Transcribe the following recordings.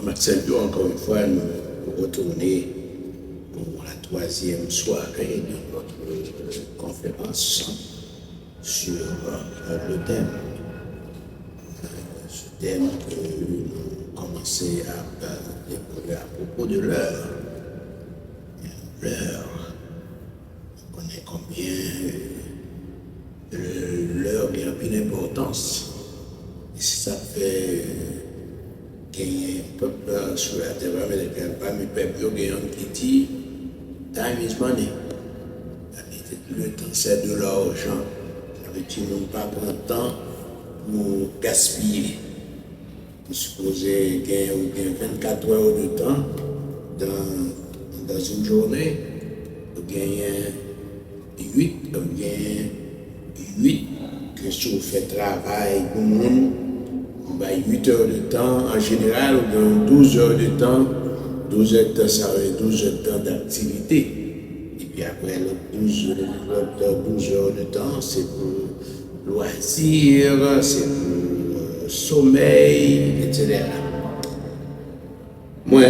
Marcel, encore une fois, nous retourner pour la troisième soirée de notre conférence sur le thème. Ce thème que nous commençons à découvrir à propos de l'heure. L'heure, on connaît combien l'heure a une importance. Et ça fait gagner un peuple sur la terre américaine, parmi les peuples qui dit time is money. Le temps c'est de l'argent. Ça veut dire qu'on ne pas prendre le temps pour gaspiller. Vous supposez gagner 24 heures de temps dans une journée, vous gagnez 8 que si vous faites travail pour le monde, vous avez 8 heures de temps, en général, vous avez 12 heures de temps. 12 heures de temps, ça veut dire 12 heures de temps d'activité. Et puis après, l'autre 12 heures de temps, c'est pour loisirs, c'est pour sommeil, etc. Moi,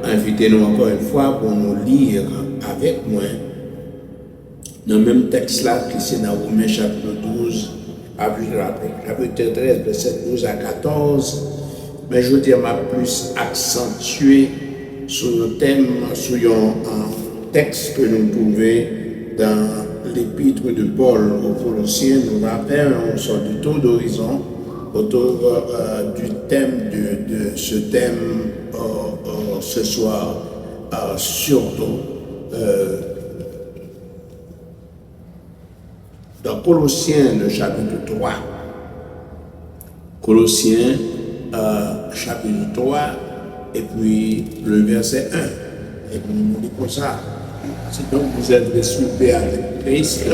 invitez-nous encore une fois pour nous lire avec moi dans le même texte là, qui c'est dans Romains chapitre 12, chapitre 13, verset 12 à 14. Mais je veux dire, m'a plus accentué sur le thème, sur un texte que nous trouvons dans l'épître de Paul aux Colossiens. Nous rappelle, on sort du tour d'horizon autour du thème de ce thème ce soir, surtout dans Colossiens, le chapitre 3. Colossiens, chapitre 3, et puis le verset 1. Et puis nous dit comme ça. C'est donc vous êtes ressuscité avec Christ.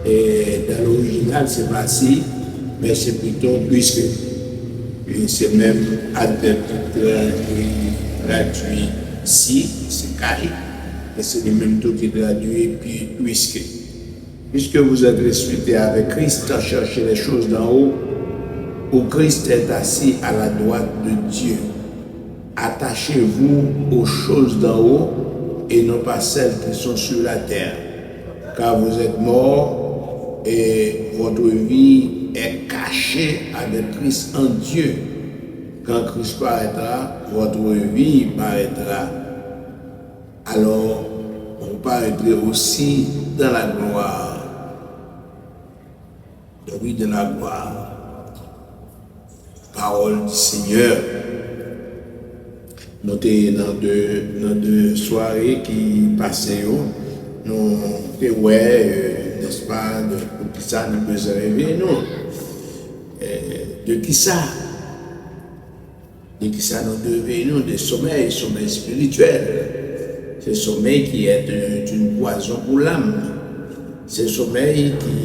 Et dans l'original, c'est pas si, mais c'est plutôt puisque. Et c'est même adverbe traduit si, c'est carré. Et c'est le même taux qui traduit puis puisque. Puisque vous êtes ressuscité avec Christ, cherchez les choses d'en haut, où Christ est assis à la droite de Dieu. Attachez-vous aux choses d'en haut et non pas celles qui sont sur la terre. Car vous êtes morts et votre vie est cachée avec Christ en Dieu. Quand Christ paraîtra, votre vie paraîtra. Alors, vous paraîtrez aussi dans la gloire. Oui, de la gloire. Parole du Seigneur. Nous sommes dans deux soirées qui passaient. Nous n'est-ce pas, de qui ça nous peut rêver, non? De qui ça? De qui ça nous devons, nous? De sommeil spirituel. C'est sommeil qui est une poison pour l'âme. C'est sommeil qui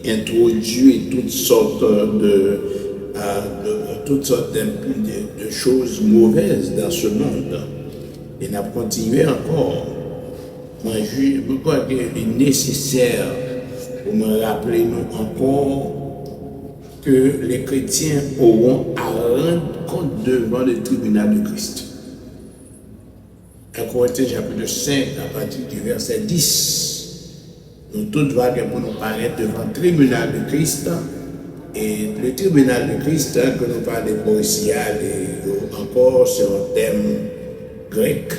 introduit toutes sortes de choses mauvaises dans ce monde. Et n'a continué encore. Moi, je crois qu'il est nécessaire pour me rappeler nous encore que les chrétiens auront à rendre compte devant le tribunal de Christ. 1 Corinthiens chapitre 5, à partir du verset 10. Nous tous va pour nous paraître devant le tribunal de Christ. Et le tribunal de Christ, que nous parlons ici, encore, c'est un thème grec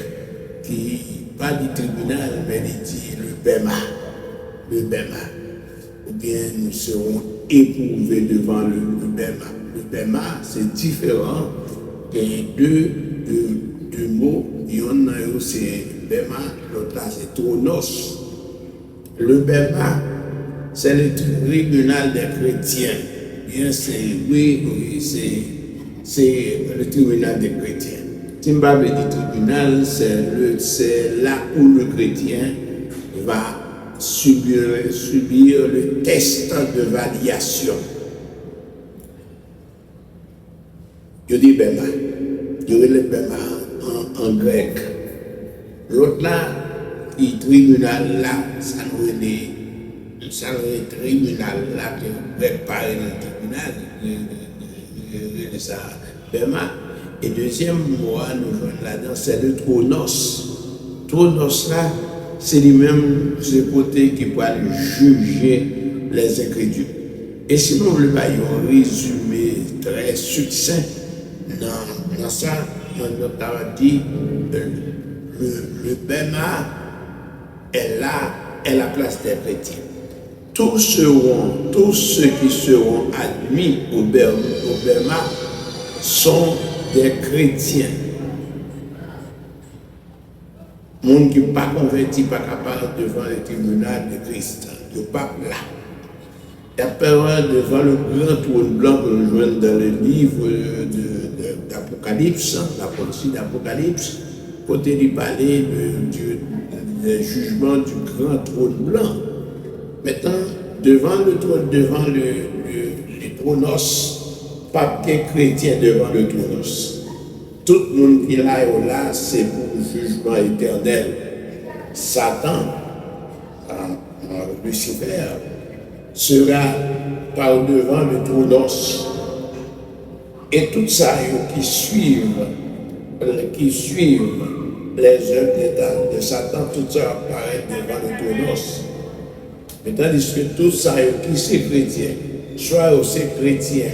qui pas du tribunal, mais il dit le bema. Le bema. Ou bien nous serons éprouvés devant le bema. Le bema, c'est différent des deux mots. Il y en a c'est bema, l'autre là c'est tonos. Le bema, c'est le tribunal des chrétiens. Bien, c'est le tribunal des chrétiens. Timbabe du tribunal, c'est là où le chrétien va subir le test de validation. Je dis Bema, je dis le Bema en grec. L'autre là, le tribunal là, ça nous est le tribunal là qui prépare le tribunal. ça, Bema. Et deuxième mot, nous jouons là-dedans, c'est le Tronos. Tronos là, c'est lui-même, ce côté qui peut aller juger les incrédules. Et si nous voulons un résumé très succinct dans ça, on a dit le Bema est là, est la place des chrétiens. Tous ceux qui seront admis au Bema sont des chrétiens. Monde qui n'est pas converti, pas capable devant le tribunal de Christ, le pape là. Il y a peur devant le grand trône blanc que nous joignons dans le livre d'Apocalypse, la prophétie d'Apocalypse, côté du palais du jugement du grand trône blanc. Maintenant, devant le trônos, pape chrétien devant le trônos. Tout le monde qui est là, c'est pour le jugement éternel. Satan, Lucifer, sera par devant le trônos. Et tout ça, qui suivent les œuvres de Satan, tout ça apparaît devant le trônos. Mais tandis que tout ça, qui sont chrétiens, soit aussi chrétiens,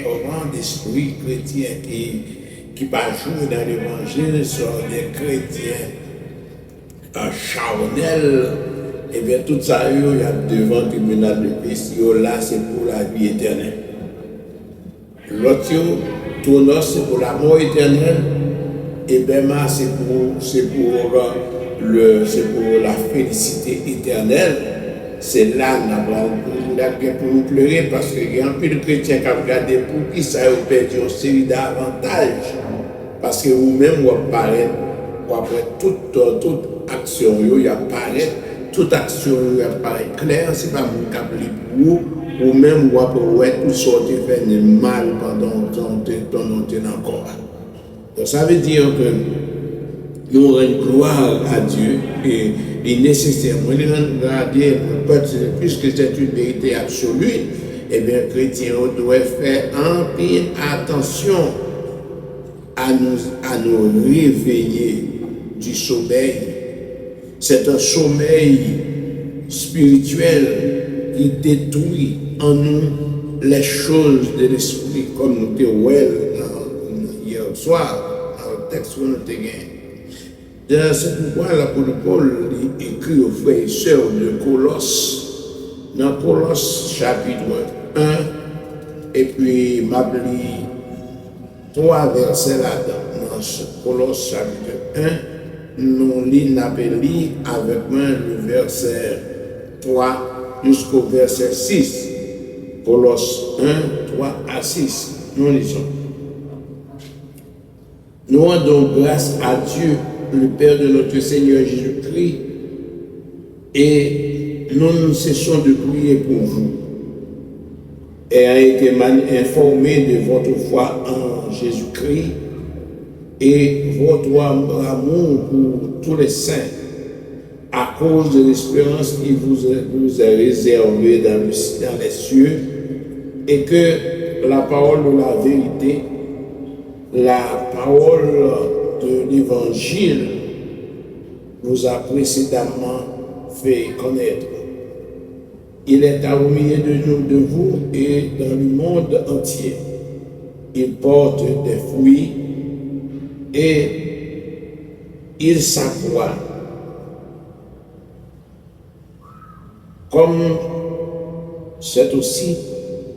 au rang d'esprit chrétien qui pas jouer dans l'évangile, soit des chrétiens charnels, et bien tout ça, il y a devant le tribunal de Christ, là c'est pour la vie éternelle. L'autre, Tronos, c'est pour la mort éternelle, et Bema, c'est pour la félicité éternelle. C'est là pour nous pleurer parce qu'il y a un peu de chrétiens qui ont regardé pour qui ça a perdu une série d'avantages. Parce que vous-même, vous apparaissez, après toute action, vous apparaissez, toute action vous apparaît claire, c'est pas mon cap pour vous, ou même vous apparaissez tout sortir faire du mal pendant encore. Donc ça veut dire que nous rendons gloire à Dieu et il est nécessaire. Moi, je regarder, puisque c'est une vérité absolue, eh bien, chrétiens, on doit faire un peu attention à nous réveiller du sommeil. C'est un sommeil spirituel qui détruit en nous les choses de l'esprit, comme nous disons hier soir, dans le texte que nous avons gagné. C'est pourquoi l'apôtre Paul écrit aux frères et sœurs de Colosse, dans Colosse chapitre 1, et puis m'appli 3 versets là-dedans, dans Colosse chapitre 1, nous lisons avec moi le verset 3 jusqu'au verset 6. Colosse 1, 3 à 6. Nous lisons. Nous rendons grâce à Dieu, le Père de notre Seigneur Jésus-Christ, et nous ne cessons de prier pour vous, ayant été informés de votre foi en Jésus-Christ et votre amour pour tous les saints, à cause de l'espérance qui vous est réservée dans les cieux, et que la parole de la vérité, la parole de l'évangile vous a précédemment fait connaître. Il est au milieu de vous et dans le monde entier. Il porte des fruits et il s'accroît. Comme c'est aussi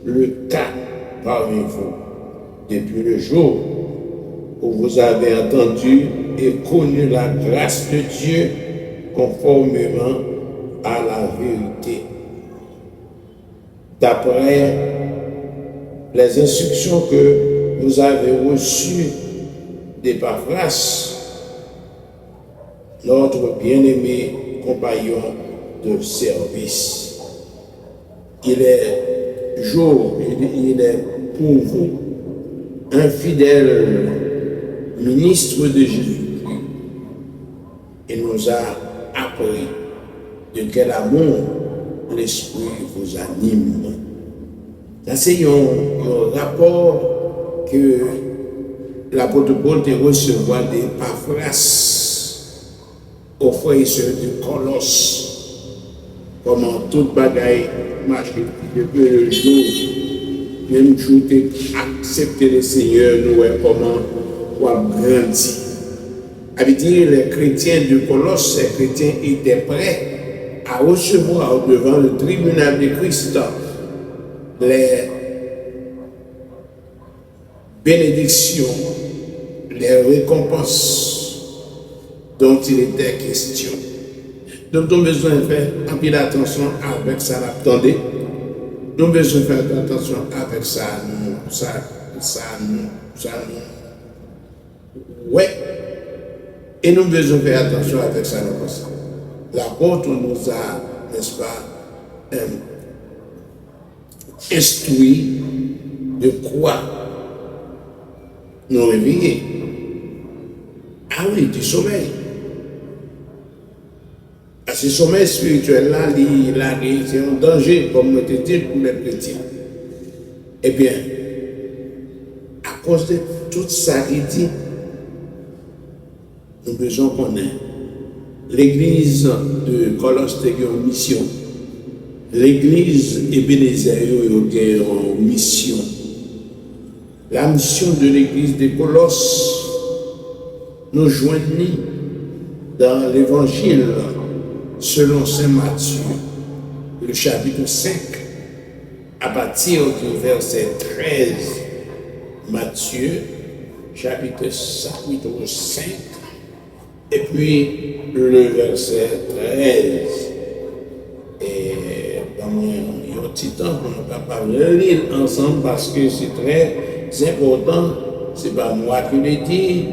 le cas parmi vous depuis le jour où vous avez entendu et connu la grâce de Dieu conformément à la vérité. D'après les instructions que vous avez reçues d'Épaphras, notre bien-aimé compagnon de service. Il est pour vous un fidèle ministre de Jésus-Christ. Il nous a appris de quel amour l'Esprit vous anime. Ça, c'est un rapport que l'apôtre Paul te recevoir des paphras aux frères et sœurs du Colosse. Comment toute bagaille marche depuis le jour, même jour accepter le Seigneur, nous voyons comment on a grandi. Ça veut dire les chrétiens du Colosse, ces chrétiens étaient prêts à recevoir devant le tribunal de Christ les bénédictions, les récompenses dont il était question. Donc, nous avons besoin de faire un peu d'attention avec ça, l'attendez. Nous avons besoin de faire attention avec ça, ouais. Et nous avons besoin de faire attention avec ça, l'apôtre nous a, n'est-ce pas, instruit de quoi nous réveiller. Ah oui, du sommeil. Ce sommeil spirituel-là, c'est un danger, comme je te dis, pour les chrétiens. Eh bien, à cause de tout ça qu'il dit, nous avons besoin qu'on ait. L'église de Colosse a une mission. L'église Ebenezer a une mission. La mission de l'église de Colosse nous joignit dans l'évangile selon saint Matthieu, le chapitre 5, à partir du verset 13. Matthieu, chapitre 5, et puis le verset 13. Et dans un petit temps, on ne peut pas le lire ensemble parce que c'est très important. Ce n'est pas moi qui le dis,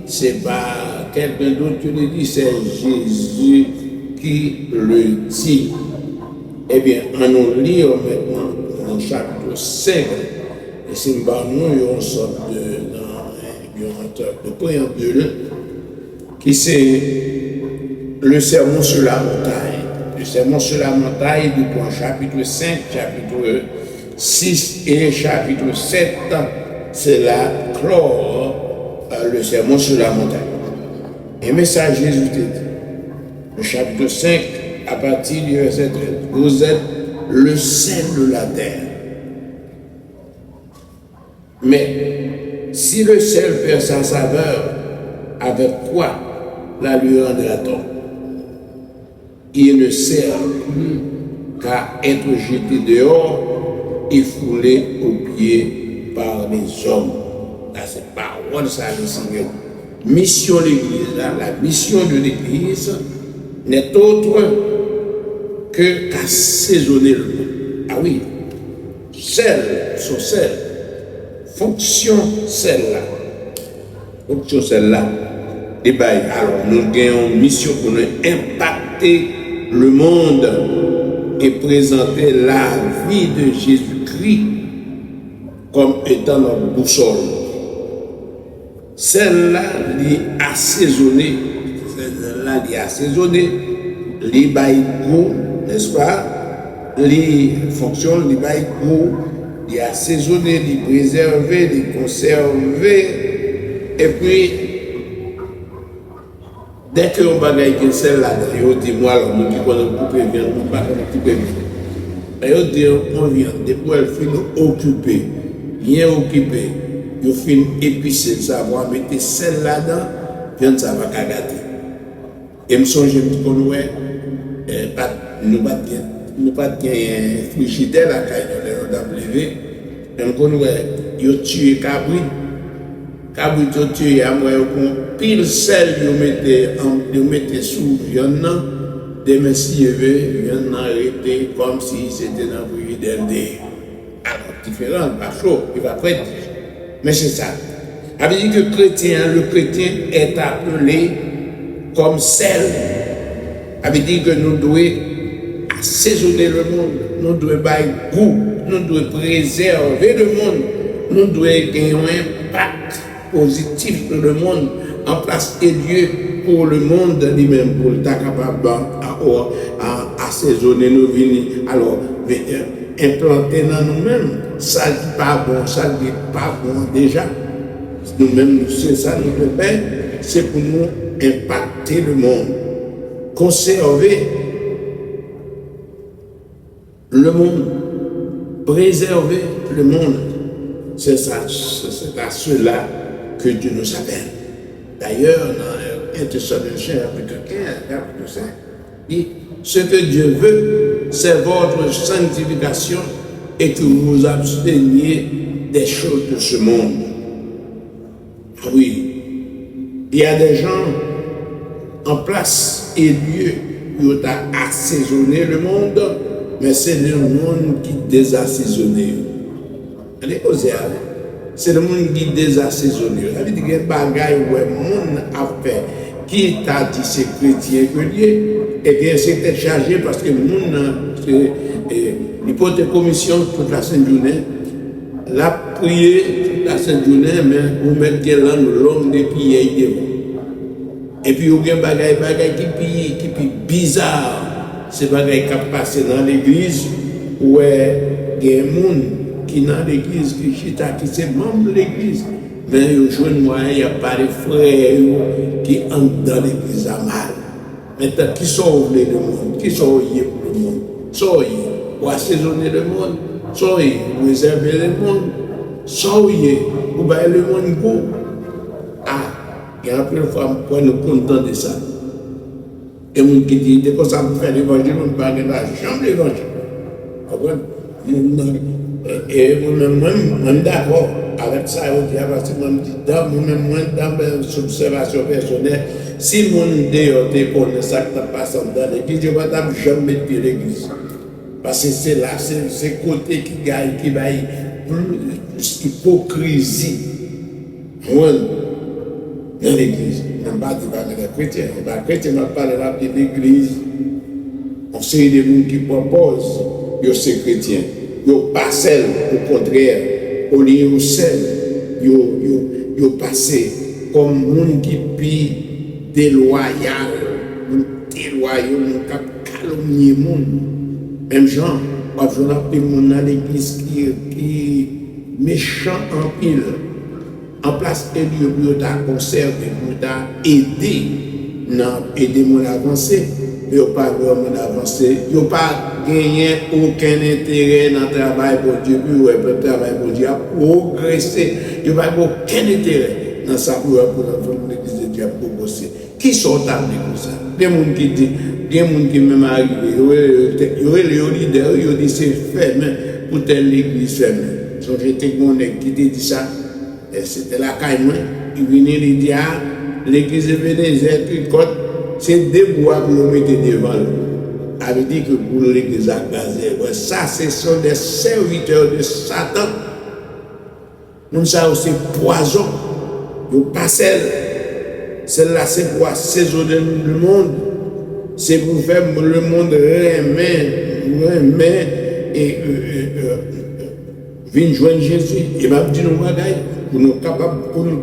ce n'est pas quelqu'un d'autre qui le dit, c'est Jésus qui le dit. Eh bien, on nous lit maintenant dans le chapitre 5, et c'est une sorte de préambule qui c'est le sermon sur la montagne. Le sermon sur la montagne, du point chapitre 5, chapitre 6 et chapitre 7, c'est la clore, le sermon sur la montagne. Et message Jésus te dit, le chapitre 5, à partir du verset 13, vous êtes le sel de la terre. Mais si le sel perd sa saveur, avec quoi la lui rendra-t-on? Il ne sert plus qu'à être jeté dehors et foulé aux pieds par les hommes. Là, c'est parole, ça, le Seigneur. Mission de l'Église, là, la mission de l'Église n'est autre que qu'assaisonner le monde. Ah oui, sel, son sel, fonction celle-là. Fonction celle-là. Et bien, alors nous avons une mission pour nous impacter le monde et présenter la vie de Jésus-Christ comme étant notre boussole. Celle-là, est assaisonnée, celle-là, est assaisonnée, les bails goût, n'est-ce pas? Les fonctions, les bails goût, les assaisonnés, les préserver, les conserver, et puis, dès que on bagaille que celle-là, on dit moi, nous qui connaissons couper viande, nous pas couper viande. Et on dit on vient, depuis elle finit occupée, bien occupée, il finit épicé, ça va mettre celle-là dedans, viande ça va gâter. Et me songe que nous nous pas de frigidaire la caille dans les levé, et nous tué cabri. Cabri tué à moi, pile sel, vous mettez sous viande, demain si viande arrêté comme si c'était dans le frigidaire. Alors, différent, pas chaud, il va prêter. Mais c'est ça. Ça veut dire que le chrétien est appelé comme sel. Ça veut dire que nous devons assaisonner le monde, nous devons bailler goût, nous devons préserver le monde, nous devons gagner un impact positif sur le monde, en place et Dieu pour le monde lui-même, pour être capable à assaisonner nos vies, alors implanter dans nous-mêmes ça n'est pas bon, ça n'est pas bon déjà. Nous-mêmes, c'est ça notre paix, c'est pour nous impacter le monde, conserver le monde, préserver le monde. C'est ça, c'est à cela que Dieu nous appelle. D'ailleurs, dans 1 Thessaloniciens chapitre 15, dit, ce que Dieu veut, c'est votre sanctification et que vous vous absteniez des choses de ce monde. Oui, il y a des gens en place et Dieu qui a assaisonné le monde, mais c'est le monde qui désassaisonne. Allez, osez, c'est le monde qui désassaisonne. Ça veut dire qu'il y a des bagailles où le monde a fait qui t'a dit c'est chrétien que Dieu, et bien c'était chargé parce que le monde, l'hypothèse commission toute la sainte journée, l'a prié toute la sainte journée, mais vous mettez là l'homme des pieds devant. Et puis il y a des bagailles qui sont bizarres. Ces bagailles qui passent dans l'église, où il y a des gens qui sont dans l'église, qui sont membres de l'église. Mais il n'y a pas de frères qui entrent dans l'église à mal. Maintenant, qui sont le monde? Qui sont pour le monde? Sont pour assaisonner le monde? Sont pour réserver le monde? Sont pour bailler le monde beau? Ah, il y a un peu de femmes qui nous contents de ça. Et les gens qui disent, dès que ça me fait l'évangile, on ne parle pas jamais l'évangile. Et moi-même, d'accord avec ça, parce que moi-même, dans mes observations personnelles, si mon dehors connaît ça qui passe dans l'église, je ne vais jamais mettre pied l'église. Parce que c'est là, c'est côté qui gagne, qui va plus hypocrisie. Moi, dans l'église, je ne vais pas dire que les chrétiens, les chrétiens ne parlent pas de l'église. On sait des gens qui proposent, ils sont chrétiens. Ils passent au contraire, au lieu où ils passent comme gens qui pillent déloyal, calomnier les gens. Même gens, on a des gens dans l'église qui méchant en pile. En place de Dieu pour conserver, pour aider, aider mon avancée. Ils n'ont pas vraiment avancé. Ils n'ont pas gagné aucun intérêt dans le travail pour Dieu, pour le travail pour Dieu, à progresser. Ils n'ont pas aucun intérêt dans sa pour l'église de Dieu à progresser. Qui sont amenés comme ça? Des gens qui disent, des gens qui même arrivent, il y aurait les leaders, ils disent c'est fermé pour telle l'église fermée. Donc j'étais qui dit ça. C'était la caille, il venait lui dire, l'église de Vénézère, c'est des bois pour nous mettre devant. Ça veut dire que pour l'église à Gazer, ça, ce sont des serviteurs de Satan. Nous savons c'est poison. Nous passons. Celle-là, c'est pour assaisonner le monde. C'est pour faire le monde aimer et venir joindre Jésus. Il m'a dit nous bagaille pour nous capables pour nous.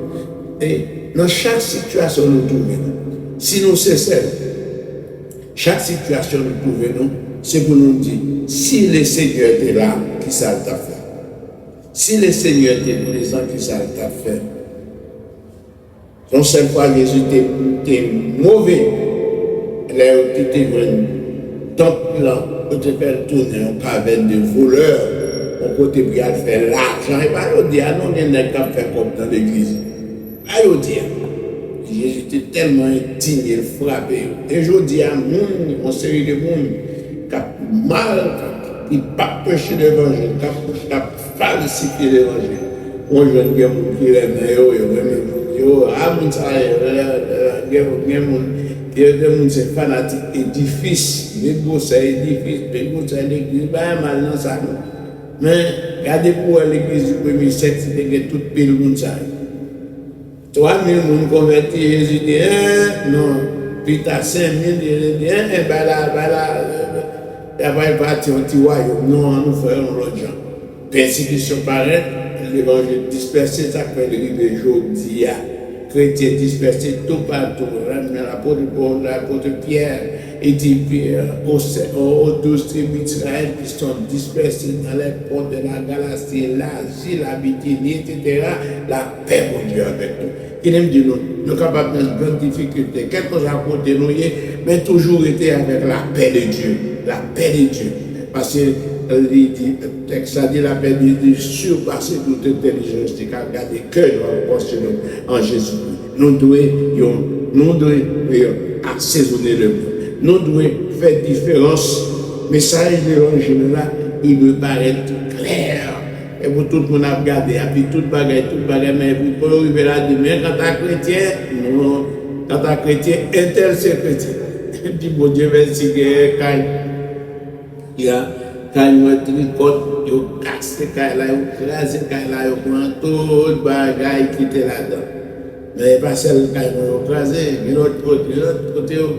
Et dans chaque situation nous trouvons, si nous cessons, chaque situation nous trouvons, c'est pour nous dire si le Seigneur était là, qui ça t'a fait? Si le Seigneur était présent, qui ça t'a fait? Non seulement Jésus était mauvais, là où tu étais temple là, où tu fais tourner en caverne de voleurs. On côté pour faire l'argent. Et pas dire, non, il y a un fait comme dans l'église. Pas dire. Jésus était tellement indigne, il frappait. Et je dis à monde, on série de monde, qui a mal, qui n'a pas prêché l'évangile, qui a falsifié l'évangile. Moi, je veux dire, mon qui est c'est fanatique, édifice, négocier édifice, négocier l'église, pas mal dans ça. Mais, regardez pour l'église du premier siècle, c'était tout le monde. 3000 personnes convertis, Jésus dit, non. Puis tu as 5000, il dit, ben là, il va partir en petit royaume. Non, nous faisons l'autre gens. Persécution paraît, l'évangile dispersé, ça fait le aujourd'hui. chrétiens dispersés tout partout. L'apôtre Paul, l'apôtre Pierre, et dit aux 12 tribus d'Israël qui sont dispersés dans les portes de la Galatie, l'Asie, la Bithynie, etc. La paix, mon Dieu, avec nous. Qui aime dire nous sommes capables de grandes difficultés, quelque chose à côté nous, mais toujours été avec la paix de Dieu. La paix de Dieu. Parce que le texte a dit la paix de Dieu surpasser toute intelligence, c'est qu'à garder que nous avons en Jésus. Nous devons assaisonner le monde. Nous devons faire différence. Le message de l'évangile là, il me paraît clair. Et pour tout le monde à regarder, et puis tout bagaille, mais pour arriver là demain, quand tu es chrétien, non, quand tu es chrétien, un tel c'est chrétien. Dis bon Dieu, merci, il y a quand il y a un tricote, il y a cassé, il y a crasé, il y a tout le bagaille qui était là-dedans. Mais pas celle qui a crasé, mais l'autre côté, il y a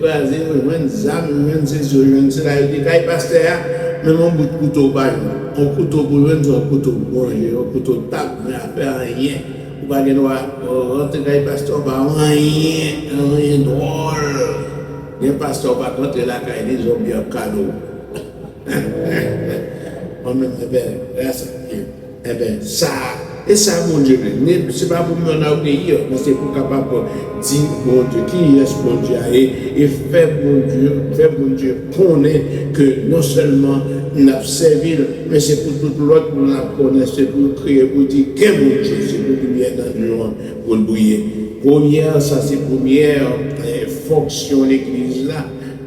crasé, il y a une zame, il y a une session, il y a une session, il y a un pasteur, même un bout de couteau, un couteau pour un couteau pour manger, un couteau de table, mais à faire rien. Ou pas qu'il doit rentrer dans le pasteur, rien drôle. Les pasteurs par contre là quand ils ont bien cadeau. Même ça et ça mon Dieu, c'est pas pour me obéir, mais c'est pour capable dire bon Dieu qui est bon Dieu et faire bon Dieu connaître que non seulement nous avons servi, mais c'est pour tout l'autre pour nous connaître, c'est pour crier, pour dire que mon Dieu, c'est pour lumière dans le monde, pour le briller. Première, ça c'est première fonction de l'église là.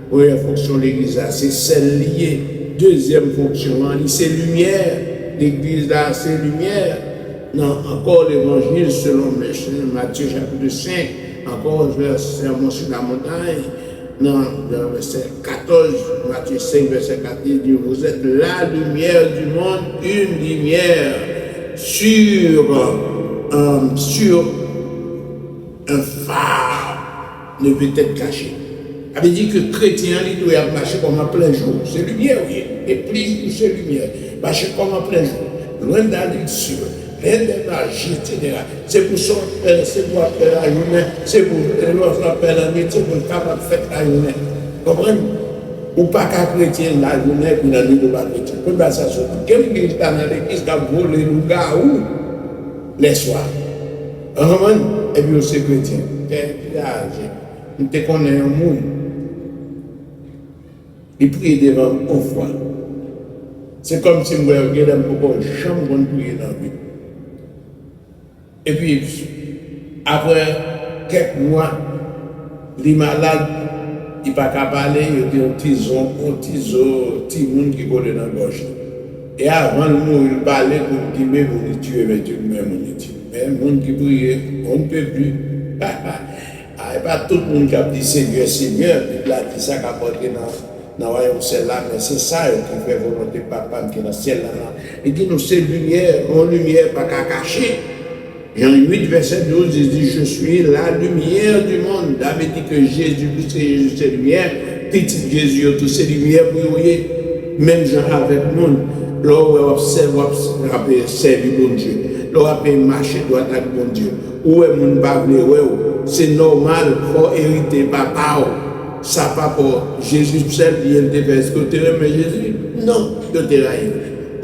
Première fonction de l'église là, c'est celle liée. Deuxième fonction, c'est lumière. L'église là, c'est lumière. Non, encore l'évangile selon Matthieu chapitre 5, encore le sermon sur la montagne. Non, le verset 14, Matthieu 5, verset 14, il dit, vous êtes la lumière du monde, une lumière sur un phare ne peut être caché. Ça veut dire que chrétien, il doit marcher comme en plein jour. C'est lumière, oui. Et plus c'est lumière. Marcher comme en plein jour. Loin d'addiction, loin de magie, etc. C'est pour ça, c'est pour faire la journée, c'est pour faire la nuit, c'est pour capable de faire la journée. Comprenez? Ou pas qu'un chrétien la journée, puis la nuit de la chrétien. Comme ça, c'est quelle église dans l'église qui a volé le gars où les soirs. Et puis aussi chrétien. Nous te connaissons un monde. Il prie devant une fois. C'est comme si je regardais un peu de chambre pour prier dans la vie. Et puis, après quelques mois, il est malade, il n'est pas capable de parler, il y a un petit monde qui colle dans la gauche. Et avant de mourir, il parlait pour dire, mais vous tuez, mais tu me tuez. Mais le monde qui prie, on ne peut plus. Il n'y a pas tout le monde qui a dit Seigneur, Seigneur, puis là, dit ça qui a porté dans le royaume celle-là, mais c'est ça qui fait volonté papa qui est dans le ciel là. Il dit nous, c'est lumière, en lumière, pas qu'à cacher. Jean 8, verset 12, il dit je suis la lumière du monde. David dit que Jésus, c'est lumière, petit Jésus, tout c'est lumière pour vous. Même Jean avec le monde, là où on observe, on servi bon Dieu. Là où on marche droit avec bon Dieu. Où est mon bablé, c'est normal, il faut hériter papa. Ça pas pour Jésus seul, il te fait ce que tu mais Jésus, non, je te raille.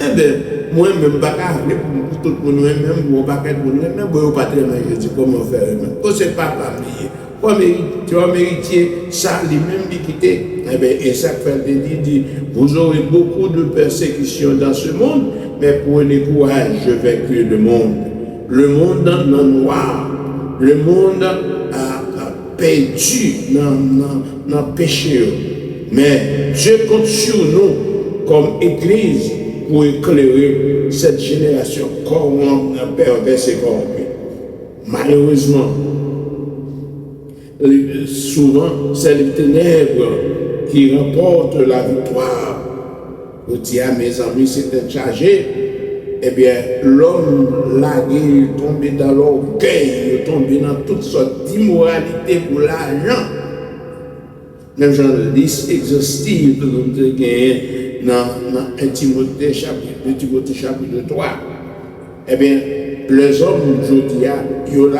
Eh bien, moi-même, je ne vais pas pour tout le monde, même pour le paquet pour nous, même pour ne pas te Jésus, comment faire. C'est pas pour tu vas mériter ça, lui-même quitter. Eh bien, et ça fait dit, vous aurez beaucoup de persécutions dans ce monde, mais prenez courage, je vaincu le monde. Le monde dans le noir, le monde a perdu dans le péché. Mais Dieu compte sur nous comme Église pour éclairer cette génération corrompue, perverse et corrompue. Malheureusement, souvent, c'est les ténèbres qui remportent la victoire. Vous dites à mes amis, c'était chargé. Eh bien, l'homme lagué, il tombé dans l'orgueil, il tombé dans toutes sortes d'immoralités pour l'argent. Même dans la liste exhaustive que nous avons gagnée dans 1 Timothée chapitre 3. Eh bien, les hommes, je dis, ils ont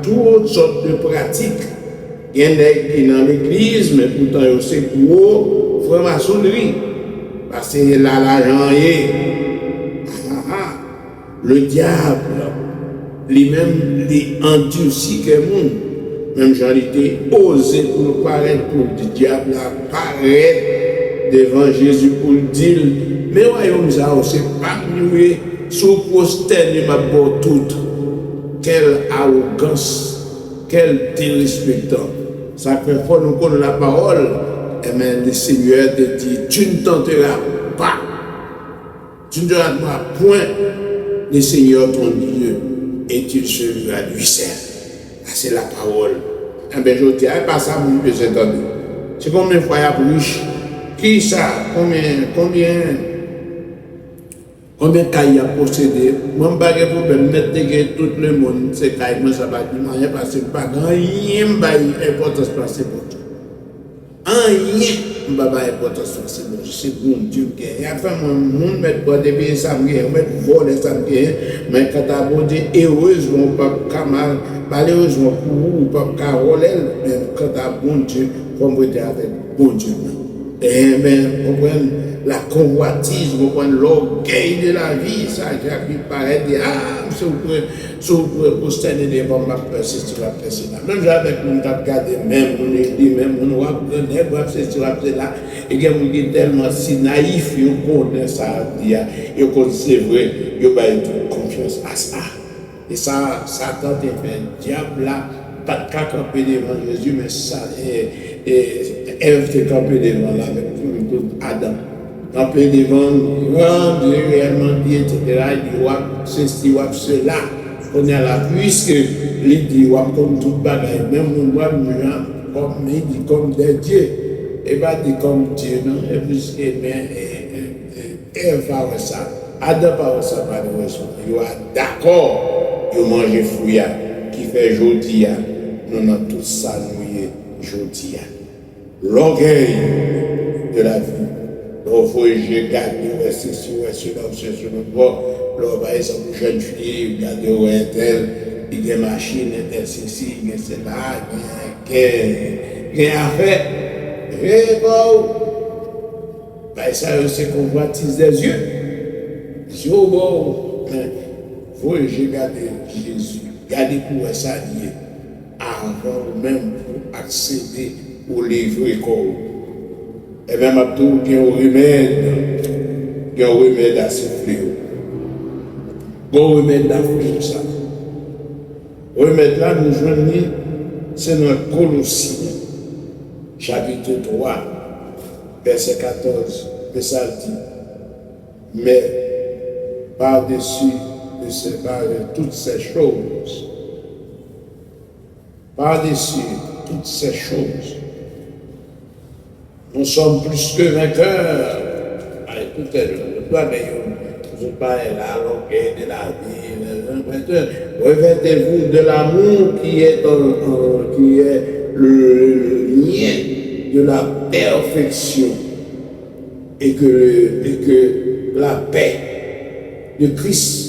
toutes sortes de pratiques. Il y en a qui sont dans l'église, mais pourtant, c'est pour franc-maçonnerie. Parce que là, l'argent est. Le diable, lui-même, il endurcit que le monde. Même j'en étais osé pour nous paraître, pour le diable apparaître devant Jésus pour le dire. Mais royaume, ça, c'est pas nous, sous prosterner ma bonne toute. Quelle arrogance, quel dérespectant. Ça fait fois nous connaissons la parole, et bien le Seigneur te dit, tu ne tenteras pas, tu ne tenteras point le Seigneur ton Dieu, et tu seras lui seul. C'est la parole. Eh bien, je dis, pas ça, vous pouvez entendre. C'est combien de fois il y a riche? Qui ça? Combien de cas il a possédé? Moi, je ne peux pas mettre tout le monde, c'est cas, moi, ça va dire, parce que pas rien d'importance pour c'est pour tout. Rien d'importance pour c'est bon Dieu. Et après, mon mettre pour des ça me gagne, mettre voler ça me gagne, mais quand tu as beau dire, heureusement, pas mal, malheureusement pour vous, pas Carole, mais quand tu as bon Dieu, comme vous êtes avec bon Dieu. Et bien, vous comprenez, la convoitise, vous comprenez, l'orgueil de la vie, ça qui paraît dire, si vous pouvez posterner des bombes, si tu vas passer là. Même avec mon cap gardé, même mon église, même mon roi, si tu vas passer là, et que vous êtes tellement si naïf, vous connaissez ça, vous connaissez c'est vrai, vous avez toute confiance à ça. Et ça, Satan te fait diable là, pas de cas camper devant Jésus, mais ça, Ève te camper devant là, avec tout Adam. Camper devant, Dieu réellement dit, etc. Il dit, ceci, cela. On est là, puisque il dit, comme tout bagaille, même on voit comme il dit, comme des dieux. Et pas dit comme Dieu, non? Et puisque, Ève parle ça, Adam parle ça, malheureusement. Il est d'accord, il mange fruit qui fait jodi, nous avons tout ça, nous jodi. L'orgueil de la vie. Donc, il faut que je garde, c'est sur le bord. Là, par exemple, une jeune fille, il regarde un tel, il y a une machine, tel, ceci, il y a cela, il y a affaire. Et bon, ça, c'est qu'on voitise des yeux. Si au bon, il faut que je garde Jésus, garder pour ça lié, avant même pour accéder au livre école. Et même à tout, il y a un remède à souffler. Il y a un remède à faire ça. Le remède là, nous joignons, c'est notre Colossiens, chapitre 3, verset 14. Mais ça dit, mais par-dessus de toutes ces choses, par-dessus toutes ces choses, nous sommes plus que vainqueurs. Écoutez, je parle là, l'orgueil de la vie. Revêtez-vous de l'amour qui est le lien de la perfection et que la paix de Christ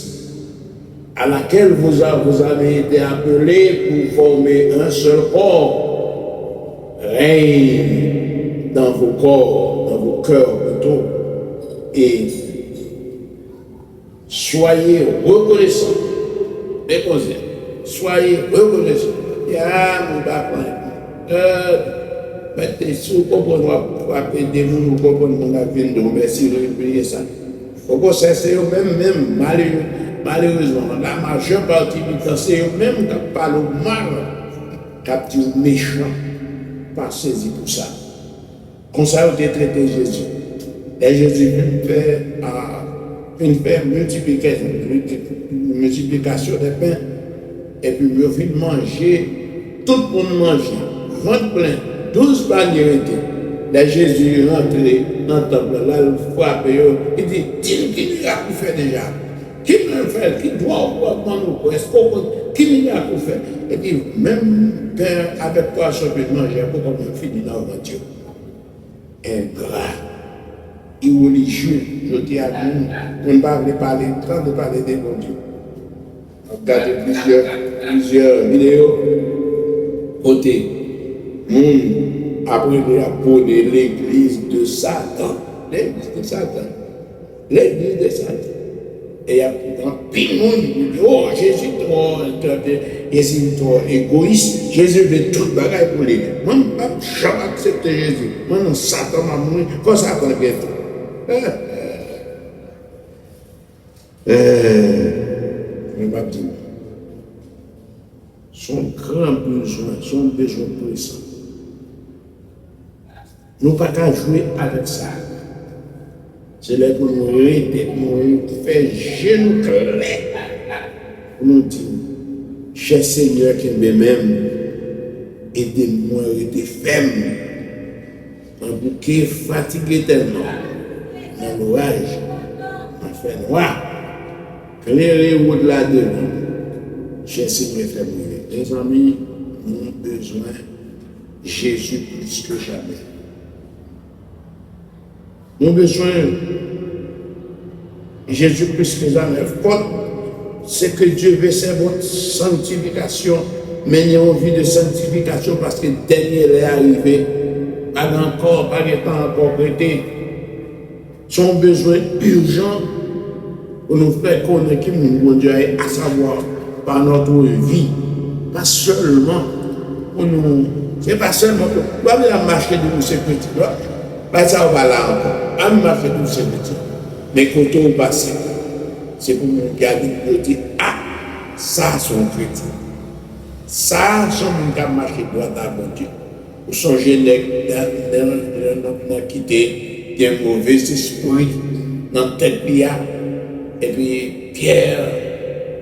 à laquelle vous avez été appelés pour former un seul corps règne dans vos corps, dans vos cœurs plutôt, et soyez reconnaissants. Déposez. Soyez reconnaissants. Il y a mon papa. Mais si vous comprenez, vous appelez des gens, vous comprenez mon avis, merci de oublier ça. Vous pensez c'est eux-mêmes, malheureusement, la majeure partie du temps, c'est eux-mêmes qui parlent mal, qui disent méchant, pas saisi pour ça. Comme ça, vous avez traité Jésus. Et Jésus vient faire multiplication des pains, et puis il vient manger, tout le monde mange, ventre plein, 12 paniers étaient. Là, Jésus est rentré dans le temple, là, il frappe, il dit, qui lui a pour faire déjà? Qui peut le faire? Qui doit prendre le est-ce qui lui a pour faire? Il dit, même Père, avec toi, je peux manger, pourquoi on finit dans le Dieu? Ingrat, irreligieux, je dis à vous, on ne va pas parler, tant de parler des bons dieux. regardé plusieurs vidéos. Côté, après la peau de l'église de Satan. L'église de Satan. L'église de Satan. Et il y a un pile monde qui dit, oh, Jésus trop égoïste, Jésus veut tout le bagaille pour lui. Moi, je ne peux jamais accepter Jésus. Moi, non, Satan m'a mouru, comme ça qu'on fait tout. Je ne vais pas dire. Son grand besoin, son besoin pressant. Nous ne pouvons pas jouer avec ça. C'est là pour nous arrêter, pour nous faire genoux clairs. Pour nous dire, cher Seigneur qui m'aime, aidez-moi à être ferme. Un bouquet fatigué tellement, dans l'orage, en fait noir, clairez-vous de là-dedans. Cher Seigneur, fais-moi. Les amis, nous avons besoin de Jésus plus que jamais. Nous avons besoin de Jésus plus que jamais. C'est que Dieu veut, c'est votre sanctification. Mais il y a envie de sanctification parce que le dernier est arrivé. Pas encore, pas de temps encore prêté. Son besoin urgent pour nous faire connaître qui nous Dieu à savoir par notre vie. Pas seulement pour nous. C'est pas seulement pour nous. Pas la marcher de nous, c'est petit. Pas ça, on va là encore. Pas marcher de nous, c'est petit. Mais quand on passe, c'est pour nous garder pour dire, ah, ça, son chrétien. Ça, son monde qui a marché droit à bon Dieu. Ou son générique dans quitter des mauvais esprits dans la tête. Et puis, Pierre,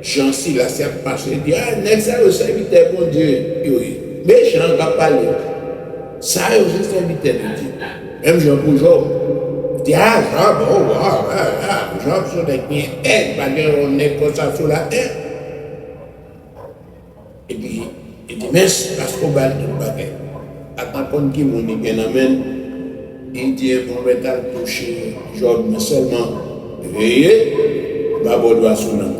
Jean, si la serre passe, il dit, ah, n'est-ce pas le serviteur, bon Dieu? Oui. Mais Jean va parler. Ça, c'est le serviteur de Dieu. Même Jean pour Job. Il dit, ah, Jean, bon, Jean, sur des pieds, parce qu'on est comme ça sur la terre. Et puis, il dit, mais parce qu'on va le bagage. Attends qu'on qui m'en dit bien amène. Il dit, on va toucher Job, mais seulement, veillez, va doit sur nous.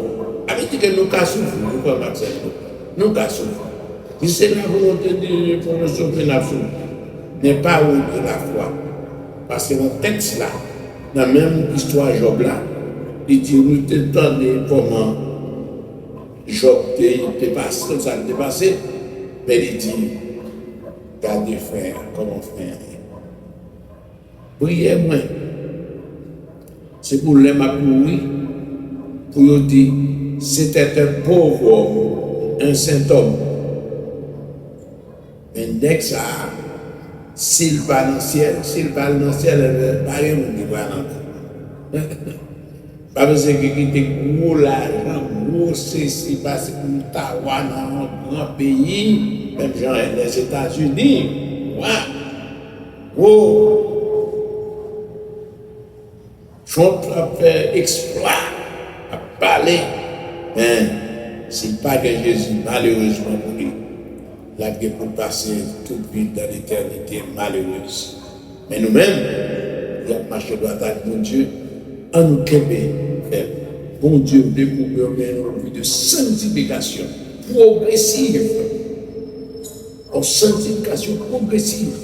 Avec dit que nous cassons, nous ne pouvons pas accepter. Nous cassons. Si c'est la volonté de Dieu pour nous sauver la foi, n'est pas où de la foi. Parce que dans le texte là, dans la même histoire Job là, il dit, nous t'entendons comment Job t'est passé, ça t'est passé, mais il dit, gardez frère, comment frère. Priez moi. C'est pour les m'appuyer, pour dire, c'était un pauvre homme, un saint homme. Mais dès que ça, s'il va dans le ciel, il va pas rien qui va dans le pas besoin de quitter gros l'argent, gros ceci, parce que nous avons un grand pays, même genre les États-Unis. Wow! Trump a fait exploit, a parlé, mais s'il pas que Jésus, malheureusement pour lui, la vie pour passer toute vie dans l'éternité malheureuse. Mais nous-mêmes, nous avons marché droit avec mon Dieu, en nous québé, bon Dieu, découvrir une vie de sanctification progressive. En sanctification progressive.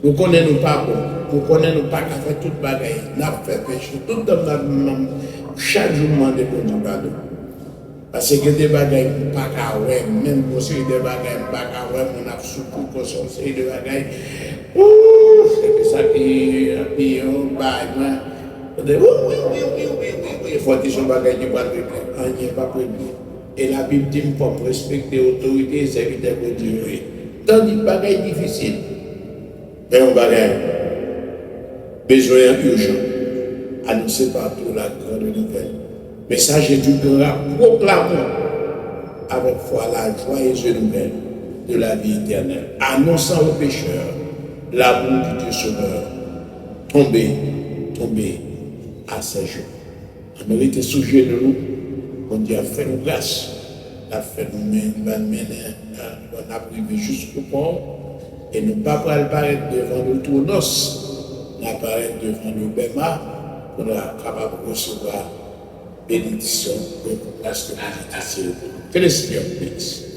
Nous connaissons pas bon, nous connaissons pas qu'à faire toute bagaille, nous avons fait péché, tout le monde, chaque jour, nous demandons bon Dieu pardon. Parce que des bagailles, pas qu'à ouais, même si des bagailles, pas qu'à ouais, on a souffert pour sortir des bagailles. C'est ça qui on baille, oui, il faut dire son bagaille qui va pas prévu. Et la Bible dit pour respecter l'autorité et serviteur de Dieu. Tandis que bagaille difficile. Mais on bagaille, besoin urgent, annoncé partout la grande nouvelle. Message du grand proclamons avec foi la joyeuse nouvelle de la vie éternelle, annonçant aux pécheurs l'amour du Dieu Sauveur, tombé à ses jours. On aurait été sujet de nous, on dit a fait nous grâce, a fait nous mener, on a privé jusqu'au port, et nous ne pas apparaître devant le tournos, nous apparaître devant le béma, pour nous capable de recevoir bénédiction pour Pasteur Benedict. Que le Seigneur bénisse.